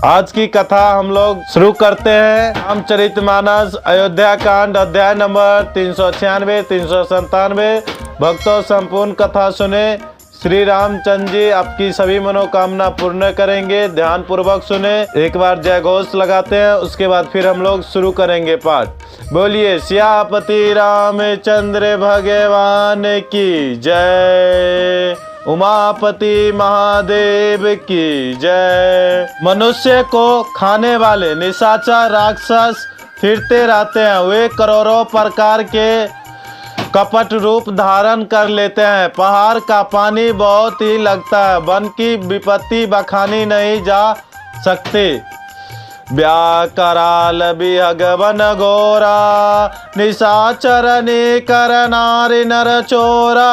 आज की कथा हम लोग शुरू करते हैं। रामचरितमानस अयोध्या कांड अध्याय नंबर 396 397। भक्तों संपूर्ण कथा सुने। श्री रामचंद्र जी आपकी सभी मनोकामना पूर्ण करेंगे। ध्यान पूर्वक सुने। एक बार जय घोष लगाते हैं, उसके बाद फिर हम लोग शुरू करेंगे पाठ। बोलिए सियापति रामचंद्र भगवान की जय। उमापति महादेव की जय। मनुष्य को खाने वाले निशाचर राक्षस फिरते रहते हैं। वे करोड़ों प्रकार के कपट रूप धारण कर लेते हैं। पहाड़ का पानी बहुत ही लगता है। वन की विपत्ति बखानी नहीं जा सकती। व्याकराल विहगवन घोरा निशाचर निकर नारी नर चोरा।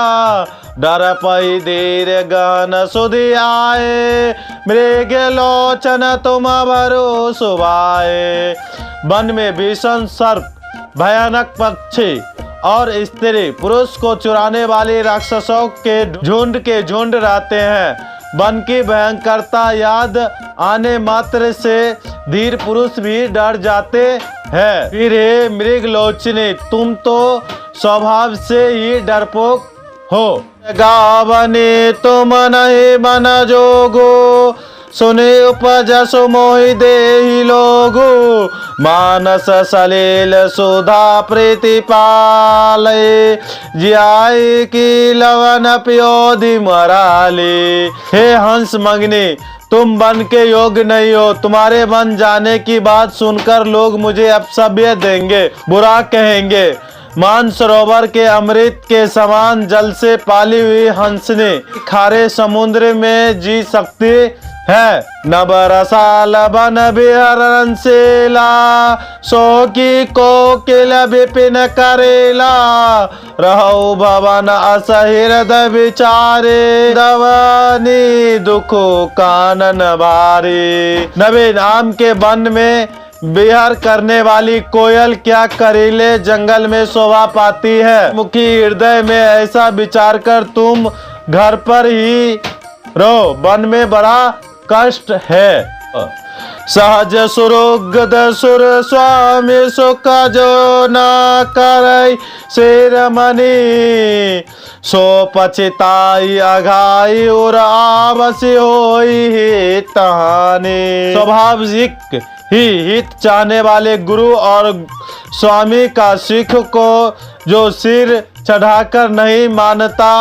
डर पई धीर गहन सुधि आए मृग लोचन तुम भरो सुभाए। वन में भीषण सर्प, भयानक पक्षी और स्त्री पुरुष को चुराने वाले राक्षसों के झुंड रहते हैं। वन की भयंकरता याद आने मात्र से धीर पुरुष भी डर जाते हैं। फिर हे मृग लोचने, तुम तो स्वभाव से ही डरपोक हो। गावने तुम नहीं मन जोगो सुने उपजसु मोहि देहि लोगो। मानस सलील सुधा प्रीति पाले जियाई की लवन प्योधि मराले। हे हंस मंगनी, तुम बन के योग्य नहीं हो। तुम्हारे बन जाने की बात सुनकर लोग मुझे अपशब्द देंगे, बुरा कहेंगे। मानसरोवर के अमृत के समान जल से पाली हुई हंसनी खारे समुद्र में जी सकती है। नवरसाल बन बिहरन सेला शोकी कोकिल विपिन करेला। रहो भवन असहिरद विचारे दवनी दुखो कानन भारी। नवीन आम के वन में विहार करने वाली कोयल क्या करीले जंगल में शोभा पाती है। मुखी हृदय में ऐसा विचार कर तुम घर पर ही रहो, वन में बड़ा कष्ट है। सहज सुरुगद सुर स्वामी सुख जो न करई शेरमणि। सो पछिताई अघाई और आवसी होई हितहानि। स्वाभाविक ही हित चाहने वाले गुरु और स्वामी का सिख को जो सिर चढ़ाकर नहीं मानता,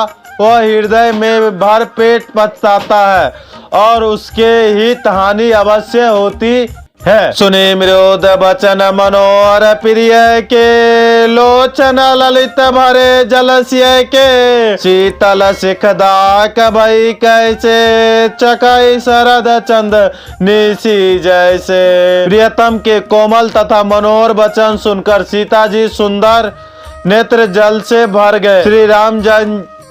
वह हृदय में भर पेट पछताता है और उसके हित हानि अवश्य होती है। सुने मृद बचन मनोहर प्रिय के लोचन ललित भरे जलस्य के। शीतल सिखदाक भई कैसे चकई शरद चंद निशी जैसे। प्रियतम के कोमल तथा मनोहर वचन सुनकर सीता जी सुंदर नेत्र जल से भर गए। श्री राम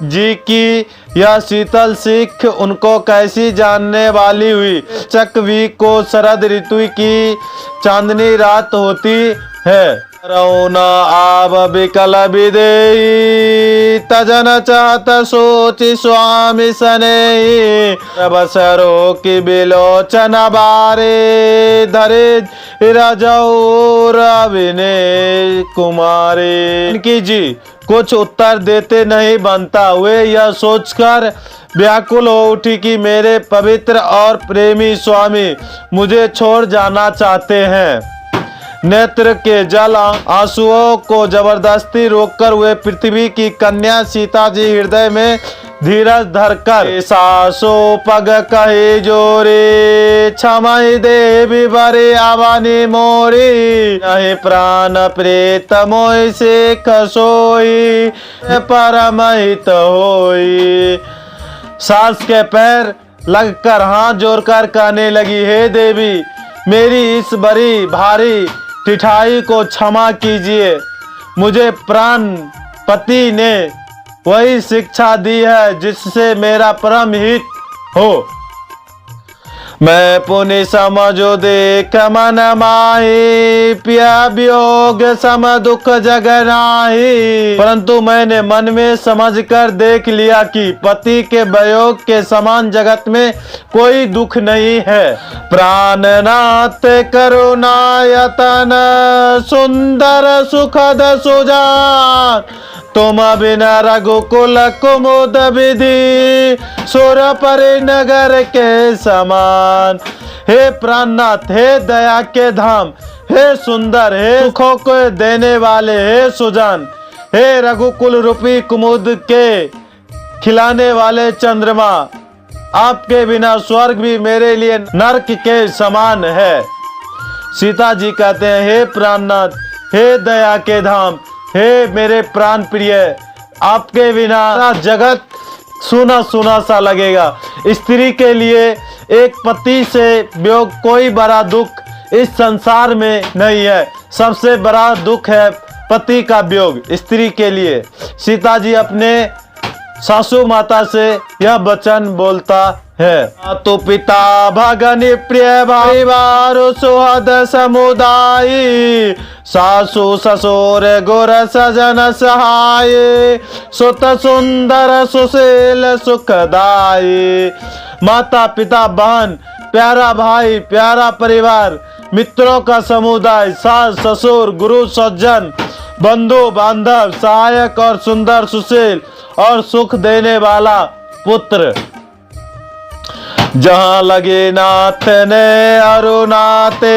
जी की यह शीतल सीख उनको कैसी जानने वाली हुई। चकवी को शरद ऋतु की चांदनी रात होती है। रौना आब विकल विदेही तजन चाहत सोचि स्वामी सने। बसरो की बिलोचन बारे धरे रजौर विने कुमारी। इनकी जी कुछ उत्तर देते नहीं बनता। वे यह सोचकर व्याकुल हो उठी कि मेरे पवित्र और प्रेमी स्वामी मुझे छोड़ जाना चाहते हैं। नेत्र के जल आंसुओं को जबरदस्ती रोककर वे पृथ्वी की कन्या सीता जी हृदय में धीरज धरकर सासो पग कहे जोरे क्षमय देवी बरे आवानी मोरी। नहीं प्राण प्रेत मोय से खसोई परमहित होई। सास के पैर लगकर हाथ जोड़कर कहने लगी, हे देवी, मेरी इस बड़ी भारी ठिठाई को क्षमा कीजिए। मुझे प्राण पति ने वही शिक्षा दी है जिससे मेरा परम हित हो। मैं पुनि समझो देख मन माही, पिया वियोग सम दुख जग नाही। परंतु मैंने मन में समझ कर देख लिया कि पति के वियोग के समान जगत में कोई दुख नहीं है। प्राणनाथ करुणायतन सुंदर सुखद सुजान, तुम बिना रघुकुल कुमुद विधि, सुर परि नगर के समान। हे प्राणनाथ, हे दया के धाम, हे सुंदर, हे सुखों को देने वाले, हे सुजान, हे रघुकुल रूपी कुमुद के खिलाने वाले चंद्रमा, आपके बिना स्वर्ग भी मेरे लिए नरक के समान है। सीता जी कहते हैं, हे प्राणनाथ, हे दया के धाम, हे मेरे प्राण प्रिय, आपके बिना जगत सुना सुना सा लगेगा। स्त्री के लिए एक पति से वियोग कोई बड़ा दुख इस संसार में नहीं है। सबसे बड़ा दुख है पति का वियोग स्त्री के लिए। सीता जी अपने सासू माता से यह वचन बोलता है, तो पिता भगनि प्रिय भाई बारो सुहद समुदायी, सासु ससुर गुर सजन सहाय, सुत सुंदर सुशील सुखदाई। माता पिता बहन प्यारा भाई प्यारा परिवार मित्रों का समुदाय, सास ससुर गुरु सज्जन बंधु बांधव सहायक और सुंदर सुशील और सुख देने वाला पुत्र। जहाँ लगे नाथ ने अरुणाते,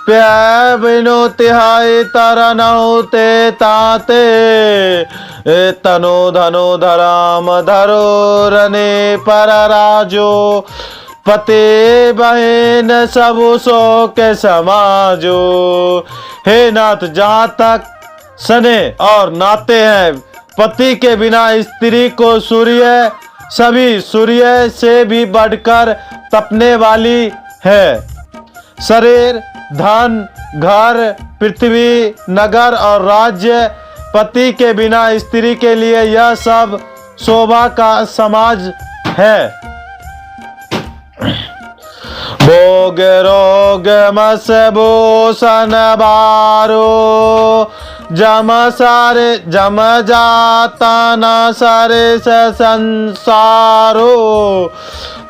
प्यार बिनु तिहाई तरनहु ते ताते, तनु धनु धराम धरो रने पर राजो, पते बहन सब सो के समाजो। हे नाथ, जहाँ तक सने और नाते हैं, पति के बिना स्त्री को सूर्य सभी सूर्य से भी बढ़कर तपने वाली है। शरीर धन घर पृथ्वी नगर और राज्य, पति के बिना स्त्री के लिए यह सब शोभा का समाज है। भोग रोग मस भूषण बारो, जम सारे जम जाता न सारे संसारो,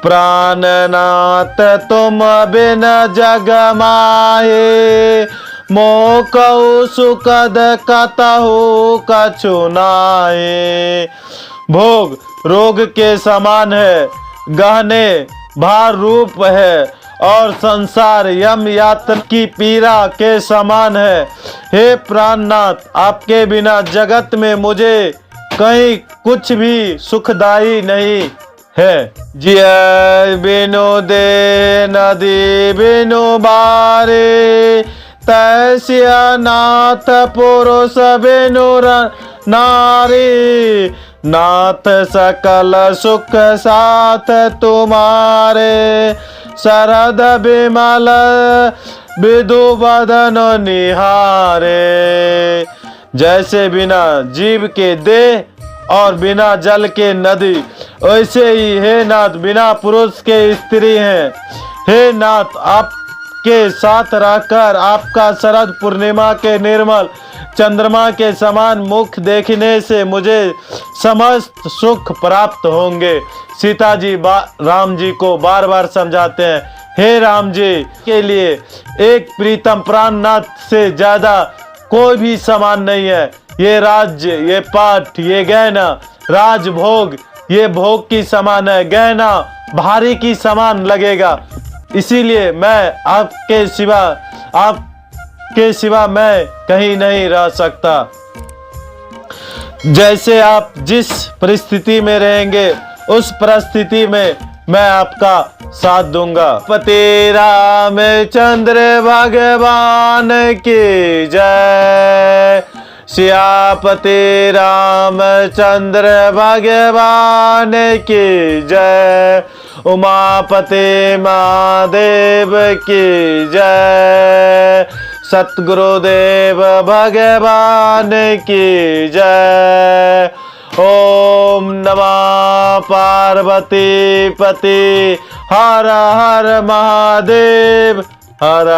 प्राणनाथ तुम बिन जग माहे, मोकऊ सुखद कतहु कछु नाहि। भोग रोग के समान है, गहने भार रूप है और संसार यम यातना की पीड़ा के समान है। हे प्राणनाथ, आपके बिना जगत में मुझे कहीं कुछ भी सुखदायी नहीं है। जिय बिनु दे नदी बिनु बारे, तैसिया नाथ पुरुष बिनु नारी, नाथ सकल सुख साथ तुम्हारे, शरद विमल विदु बदन निहारे। जैसे बिना जीव के देह और बिना जल के नदी, वैसे ही हे नाथ बिना पुरुष के स्त्री हैं। हे नाथ, आपके साथ रहकर आपका शरद पूर्णिमा के निर्मल चंद्रमा के समान मुख देखने से मुझे समस्त सुख प्राप्त होंगे। सीता जी राम जी को बार बार समझाते हैं, हे राम जी के लिए एक प्रीतम प्राणनाथ से ज्यादा कोई भी समान नहीं है। ये राज्य, ये पाठ, ये गहना, राजभोग ये भोग की समान है, गहना भारी की समान लगेगा। इसीलिए मैं आपके सिवा मैं कहीं नहीं रह सकता। जैसे आप जिस परिस्थिति में रहेंगे उस परिस्थिति में मैं आपका साथ दूंगा। पति रामचंद्र भगवान की जय, सियापति रामचंद्र भगवान की जय, उमापति महादेव की जय, सतगुरुदेव भगवान की जय। ओम नमः पार्वती पति हर हर महादेव हर